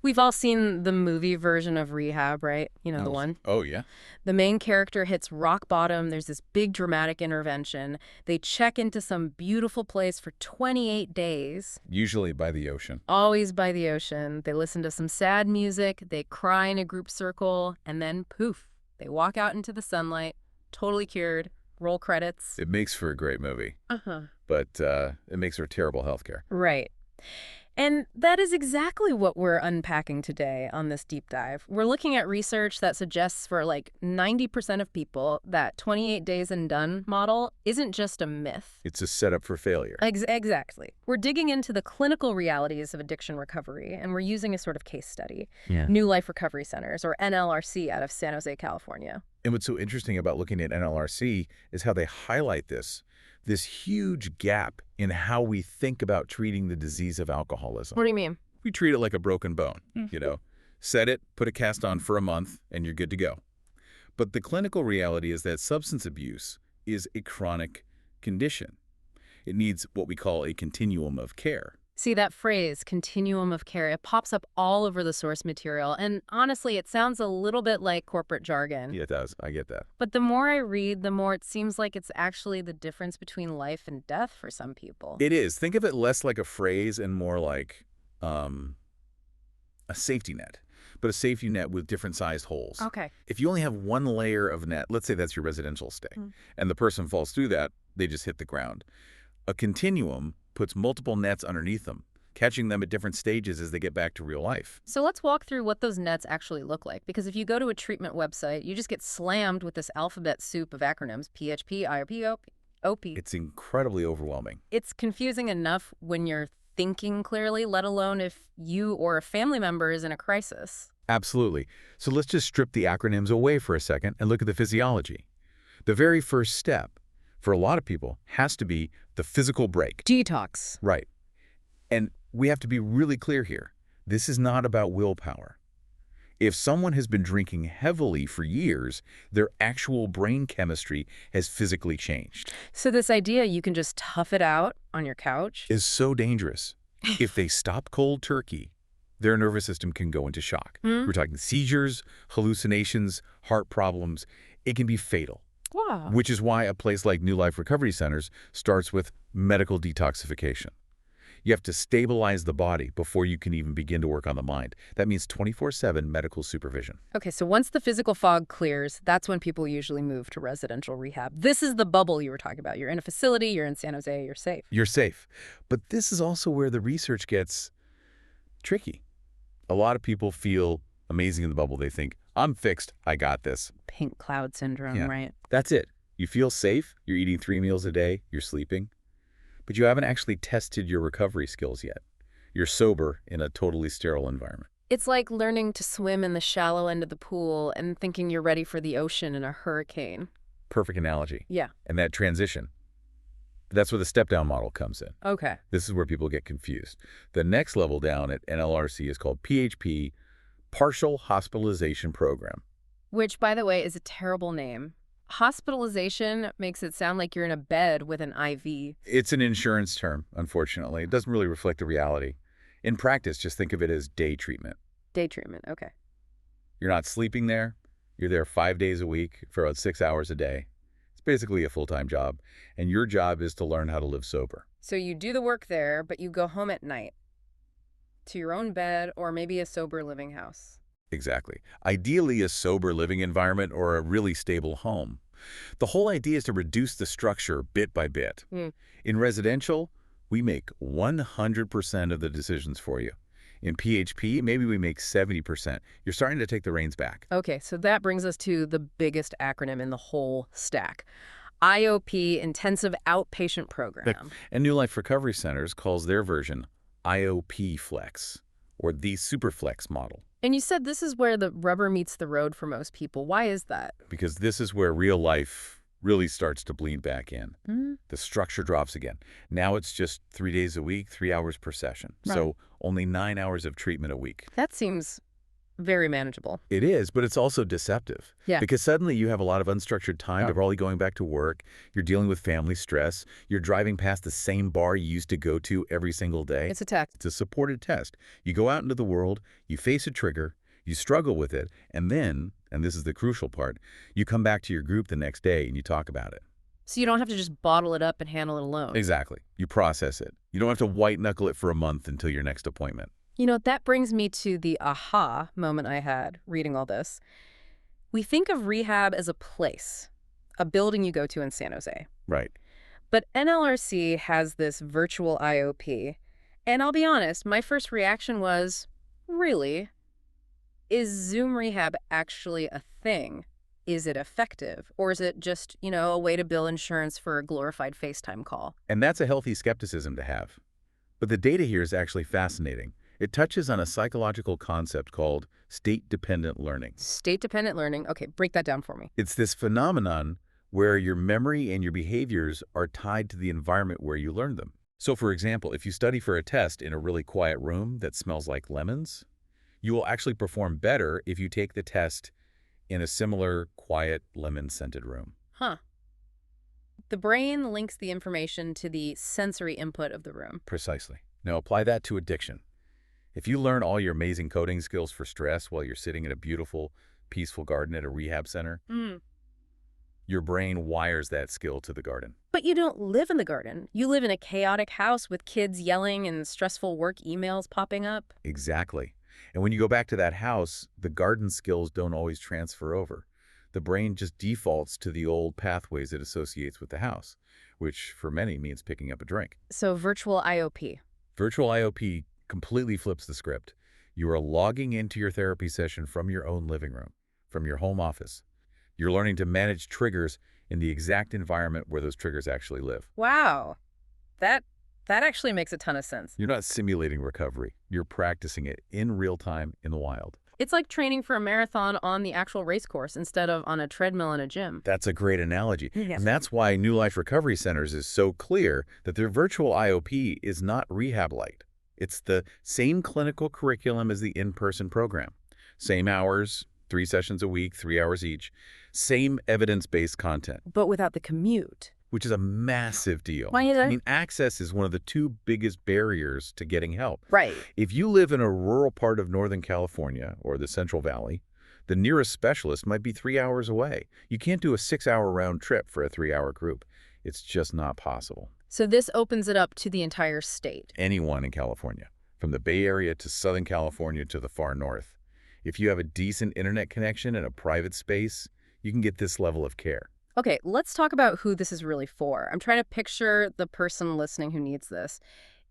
We've all seen the movie version of Rehab, right? You know, the one. Oh, yeah? The main character hits rock bottom. There's this big dramatic intervention. They check into some beautiful place for 28 days. Usually by the ocean. Always by the ocean. They listen to some sad music. They cry in a group circle. And then, poof, they walk out into the sunlight, totally cured. Roll credits. It makes for a great movie. But it makes for terrible healthcare. Right. And that is exactly what we're unpacking today on this deep dive. We're looking at research that suggests for like 90% of people that 28 days and done model isn't just a myth. It's a setup for failure. Exactly. We're digging into the clinical realities of addiction recovery, and we're using a sort of case study. New Life Recovery Centers, or NLRC, out of San Jose, California. And what's so interesting about looking at NLRC is how they highlight this huge gap in how we think about treating the disease of alcoholism. What do you mean? We treat it like a broken bone, you know. Set it, put a cast on for a month, and you're good to go. But the clinical reality is that substance abuse is a chronic condition. It needs what we call a continuum of care. See, that phrase, continuum of care, it pops up all over the source material. And honestly, it sounds a little bit like corporate jargon. Yeah, it does. I get that. But the more I read, the more it seems like it's actually the difference between life and death for some people. It is. Think of it less like a phrase and more like a safety net, but a safety net with different sized holes. Okay. If you only have one layer of net, let's say that's your residential stay, and the person falls through that, they just hit the ground. A continuum puts multiple nets underneath them, catching them at different stages as they get back to real life. So let's walk through what those nets actually look like, because if you go to a treatment website, you just get slammed with this alphabet soup of acronyms, PHP, IOP, OP. It's incredibly overwhelming. It's confusing enough when you're thinking clearly, let alone if you or a family member is in a crisis. Absolutely. So let's just strip the acronyms away for a second and look at the physiology. The very first step, for a lot of people, has to be the physical break. Detox. Right. And we have to be really clear here. This is not about willpower. If someone has been drinking heavily for years, their actual brain chemistry has physically changed. So this idea you can just tough it out on your couch Is so dangerous. If they stop cold turkey, their nervous system can go into shock. We're talking seizures, hallucinations, heart problems. It can be fatal. Wow. Which is why a place like New Life Recovery Centers starts with medical detoxification. You have to stabilize the body before you can even begin to work on the mind. That means 24/7 medical supervision. Okay, so once the physical fog clears, that's when people usually move to residential rehab. This is the bubble you were talking about. You're in a facility, you're in San Jose, you're safe. You're safe. But this is also where the research gets tricky. A lot of people feel amazing in the bubble. They think, I'm fixed, I got this. Pink cloud syndrome, right? That's it. You feel safe, you're eating 3 meals a day, you're sleeping. But you haven't actually tested your recovery skills yet. You're sober in a totally sterile environment. It's like learning to swim in the shallow end of the pool and thinking you're ready for the ocean in a hurricane. Perfect analogy. Yeah. And that transition, that's where the step-down model comes in. Okay. This is where people get confused. The next level down at NLRC is called PHP, Partial Hospitalization Program. Which, by the way, is a terrible name. Hospitalization makes it sound like you're in a bed with an IV. It's an insurance term, unfortunately. It doesn't really reflect the reality. In practice, just think of it as day treatment. Day treatment, okay. You're not sleeping there. You're there 5 days a week for about 6 hours a day. It's basically a full-time job, and your job is to learn how to live sober. So you do the work there, but you go home at night to your own bed or maybe a sober living house. Exactly. Ideally, a sober living environment or a really stable home. The whole idea is to reduce the structure bit by bit. In residential, we make 100% of the decisions for you. In PHP, maybe we make 70%. You're starting to take the reins back. Okay, so that brings us to the biggest acronym in the whole stack. IOP, Intensive Outpatient Program. And New Life Recovery Centers calls their version IOP Flex, or the Superflex model. And you said this is where the rubber meets the road for most people. Why is that? Because this is where real life really starts to bleed back in. The structure drops again. Now it's just 3 days a week, 3 hours per session. Right. So only 9 hours of treatment a week. That seems very manageable. It is, but it's also deceptive. Yeah. Because suddenly you have a lot of unstructured time. Yeah. You're probably going back to work. You're dealing with family stress. You're driving past the same bar you used to go to every single day. It's a test. It's a supported test. You go out into the world, you face a trigger, you struggle with it, and then, and this is the crucial part, you come back to your group the next day and you talk about it. So you don't have to just bottle it up and handle it alone. Exactly. You process it. You don't have to white-knuckle it for a month until your next appointment. You know, that brings me to the aha moment I had reading all this. We think of rehab as a place, a building you go to in San Jose. Right. But NLRC has this virtual IOP. And I'll be honest, my first reaction was, really? Is Zoom rehab actually a thing? Is it effective? Or is it just, a way to bill insurance for a glorified FaceTime call? And that's a healthy skepticism to have. But the data here is actually fascinating. It touches on a psychological concept called state-dependent learning. State-dependent learning. Okay, break that down for me. It's this phenomenon where your memory and your behaviors are tied to the environment where you learned them. So, for example, if you study for a test in a really quiet room that smells like lemons, you will actually perform better if you take the test in a similar, quiet, lemon-scented room. Huh. The brain links the information to the sensory input of the room. Precisely. Now apply that to addiction. If you learn all your amazing coding skills for stress while you're sitting in a beautiful, peaceful garden at a rehab center, your brain wires that skill to the garden. But you don't live in the garden. You live in a chaotic house with kids yelling and stressful work emails popping up. Exactly. And when you go back to that house, the garden skills don't always transfer over. The brain just defaults to the old pathways it associates with the house, which for many means picking up a drink. So virtual IOP. Virtual IOP completely flips the script. You are logging into your therapy session from your own living room, from your home office. You're learning to manage triggers in the exact environment where those triggers actually live. Wow. That actually makes a ton of sense. You're not simulating recovery. You're practicing it in real time in the wild. It's like training for a marathon on the actual race course instead of on a treadmill in a gym. That's a great analogy. Yes. And that's why New Life Recovery Centers is so clear that their virtual IOP is not rehab light. It's the same clinical curriculum as the in-person program. Same hours, 3 sessions a week, 3 hours each. Same evidence-based content. But without the commute. Which is a massive deal. Why is that? I mean, access is one of the 2 biggest barriers to getting help. Right. If you live in a rural part of Northern California or the Central Valley, the nearest specialist might be 3 hours away. You can't do a 6-hour round trip for a 3-hour group. It's just not possible. So this opens it up to the entire state. Anyone in California, from the Bay Area to Southern California to the far north. If you have a decent internet connection and a private space, you can get this level of care. Okay, let's talk about who this is really for. I'm trying to picture the person listening who needs this.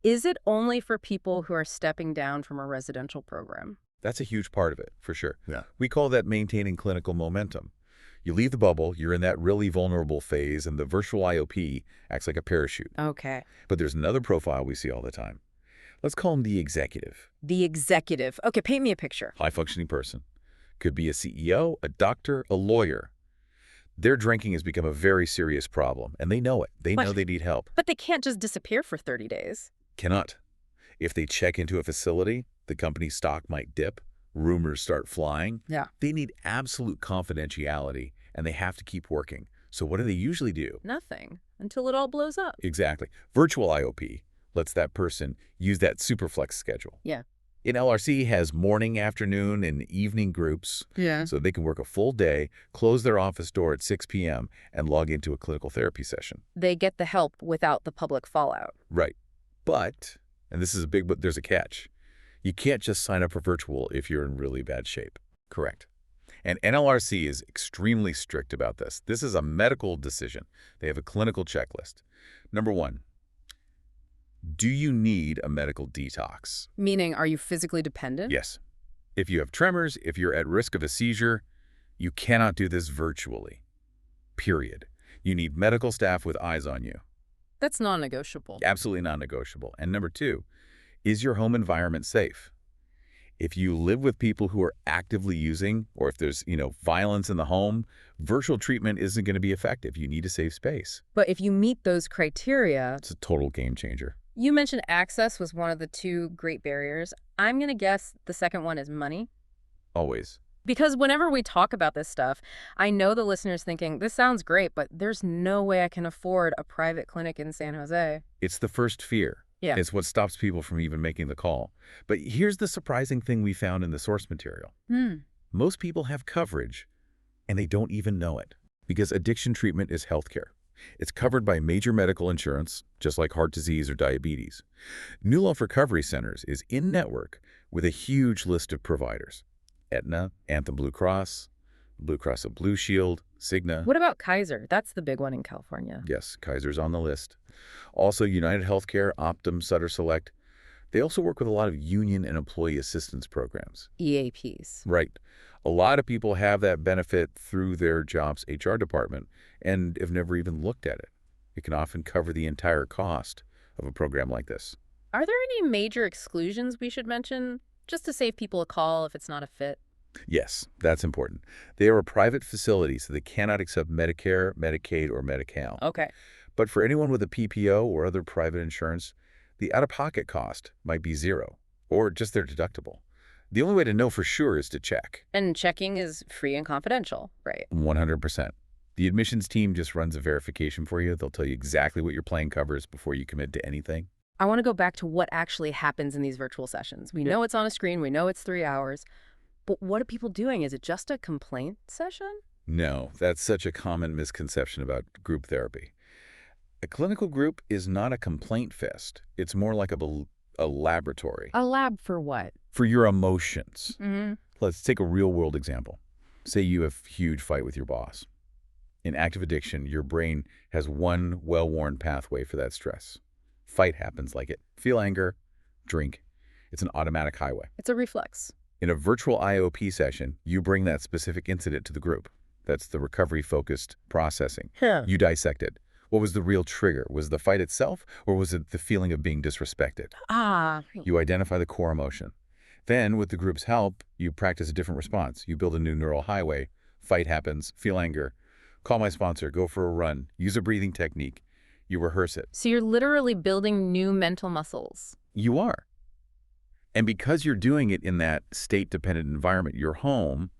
Is it only for people who are stepping down from a residential program? That's a huge part of it, for sure. Yeah. We call that maintaining clinical momentum. You leave the bubble, you're in that really vulnerable phase, and the virtual IOP acts like a parachute. Okay. But there's another profile we see all the time. Let's call him the executive. The executive. Okay, paint me a picture. High-functioning person. Could be a CEO, a doctor, a lawyer. Their drinking has become a very serious problem, and they know it. They know they need help. But they can't just disappear for 30 days. Cannot. If they check into a facility, the company's stock might dip, rumors start flying. Yeah. They need absolute confidentiality, and they have to keep working. So what do they usually do? Nothing. Until it all blows up. Exactly. Virtual IOP lets that person use that superflex schedule. Yeah. NLRC has morning, afternoon, and evening groups, Yeah. so they can work a full day, close their office door at 6 p.m., and log into a clinical therapy session. They get the help without the public fallout. Right. But, and this is a big but, there's a catch. You can't just sign up for virtual if you're in really bad shape. Correct. And NLRC is extremely strict about this. This is a medical decision. They have a clinical checklist. Number 1, do you need a medical detox? Meaning, are you physically dependent? Yes. If you have tremors, if you're at risk of a seizure, you cannot do this virtually. Period. You need medical staff with eyes on you. That's non-negotiable. Absolutely non-negotiable. And number 2, is your home environment safe? If you live with people who are actively using, or if there's, violence in the home, virtual treatment isn't going to be effective. You need a safe space. But if you meet those criteria... It's a total game changer. You mentioned access was one of the 2 great barriers. I'm going to guess the second one is money. always. Because whenever we talk about this stuff, I know the listener's thinking, this sounds great, but there's no way I can afford a private clinic in San Jose. It's the first fear. Yeah. It's what stops people from even making the call. But here's the surprising thing we found in the source material. Most people have coverage, and they don't even know it. Because addiction treatment is healthcare. It's covered by major medical insurance, just like heart disease or diabetes. New Love Recovery Centers is in-network with a huge list of providers. Aetna, Anthem Blue Cross of Blue Shield, Cigna. What about Kaiser? That's the big one in California. Yes, Kaiser's on the list. Also, United Healthcare, Optum, Sutter Select. They also work with a lot of union and employee assistance programs. EAPs. Right. A lot of people have that benefit through their job's HR department and have never even looked at it. It can often cover the entire cost of a program like this. Are there any major exclusions we should mention, just to save people a call if it's not a fit? Yes, that's important. They are a private facility, so they cannot accept Medicare, Medicaid, or Medi-Cal. Okay. But for anyone with a PPO or other private insurance, the out-of-pocket cost might be zero, or just their deductible. The only way to know for sure is to check. And checking is free and confidential, right? 100%. The admissions team just runs a verification for you. They'll tell you exactly what your plan covers before you commit to anything. I want to go back to what actually happens in these virtual sessions. We know it's on a screen. We know it's 3 hours. But what are people doing? Is it just a complaint session? No, that's such a common misconception about group therapy. A clinical group is not a complaint fest. It's more like a laboratory. A lab for what? For your emotions. Mm-hmm. Let's take a real-world example. Say you have a huge fight with your boss. In active addiction, your brain has one well-worn pathway for that stress. Fight happens like it. Feel anger, drink. It's an automatic highway. It's a reflex. In a virtual IOP session, you bring that specific incident to the group. That's the recovery-focused processing. Yeah. You dissect it. What was the real trigger? Was it the fight itself, or was it the feeling of being disrespected? You identify the core emotion. Then, with the group's help, you practice a different response. You build a new neural highway. Fight happens, feel anger. Call my sponsor, go for a run, use a breathing technique. You rehearse it. So you're literally building new mental muscles. You are. And because you're doing it in that state-dependent environment, your home,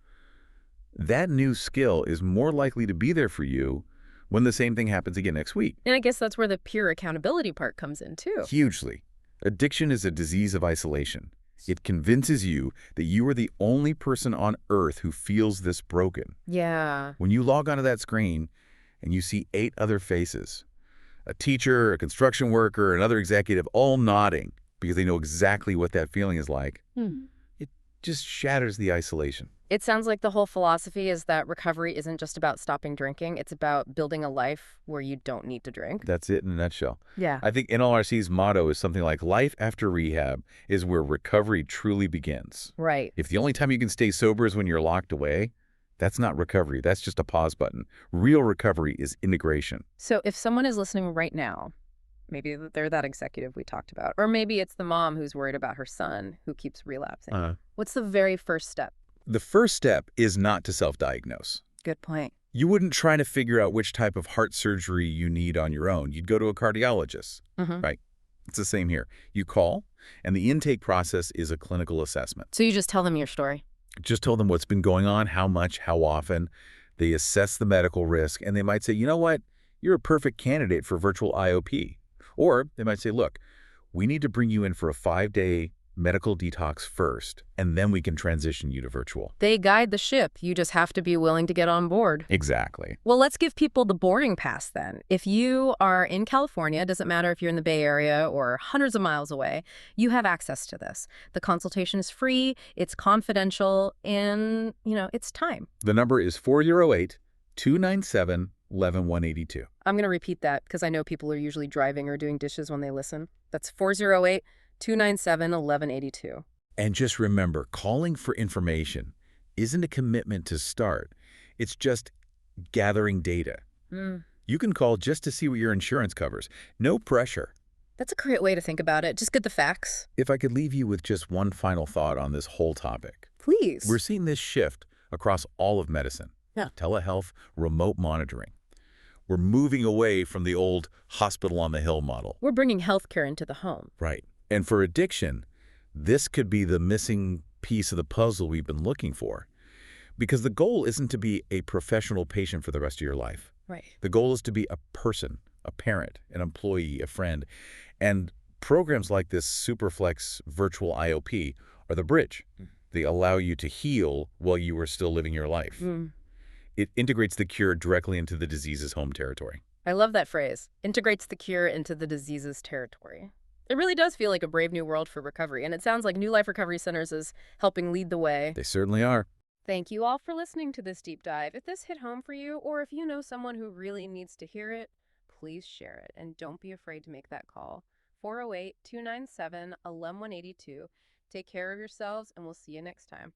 that new skill is more likely to be there for you when the same thing happens again next week. And I guess that's where the peer accountability part comes in, too. Hugely. Addiction is a disease of isolation. It convinces you that you are the only person on earth who feels this broken. Yeah. When you log onto that screen and you see 8 other faces, a teacher, a construction worker, another executive, all nodding because they know exactly what that feeling is like, it just shatters the isolation. It sounds like the whole philosophy is that recovery isn't just about stopping drinking. It's about building a life where you don't need to drink. That's it in a nutshell. Yeah. I think NLRC's motto is something like, life after rehab is where recovery truly begins. Right. If the only time you can stay sober is when you're locked away, that's not recovery. That's just a pause button. Real recovery is integration. So if someone is listening right now, maybe they're that executive we talked about, or maybe it's the mom who's worried about her son who keeps relapsing. What's the very first step? The first step is not to self-diagnose. Good point. You wouldn't try to figure out which type of heart surgery you need on your own. You'd go to a cardiologist, right? It's the same here. You call, and the intake process is a clinical assessment. So you just tell them your story? Just tell them what's been going on, how much, how often. They assess the medical risk, and they might say, you know what? You're a perfect candidate for virtual IOP. Or they might say, look, we need to bring you in for a 5-day medical detox first, and then we can transition you to virtual. They guide the ship. You just have to be willing to get on board. Exactly. Well, let's give people the boarding pass then. If you are in California, it doesn't matter if you're in the Bay Area or hundreds of miles away, you have access to this. The consultation is free, it's confidential, and, it's time. The number is 408-297-11182. I'm going to repeat that because I know people are usually driving or doing dishes when they listen. That's 408-297-1182. And just remember, calling for information isn't a commitment to start. It's just gathering data. You can call just to see what your insurance covers. No pressure. That's a great way to think about it. Just get the facts. If I could leave you with just one final thought on this whole topic. Please. We're seeing this shift across all of medicine. Yeah. Telehealth, remote monitoring. We're moving away from the old hospital on the hill model. We're bringing healthcare into the home. Right. And for addiction, this could be the missing piece of the puzzle we've been looking for. Because the goal isn't to be a professional patient for the rest of your life. Right. The goal is to be a person, a parent, an employee, a friend. And programs like this Superflex Virtual IOP are the bridge. They allow you to heal while you are still living your life. It integrates the cure directly into the disease's home territory. I love that phrase, integrates the cure into the disease's territory. It really does feel like a brave new world for recovery, and it sounds like New Life Recovery Centers is helping lead the way. They certainly are. Thank you all for listening to this deep dive. If this hit home for you, or if you know someone who really needs to hear it, please share it, and don't be afraid to make that call. 408-297-11182. Take care of yourselves, and we'll see you next time.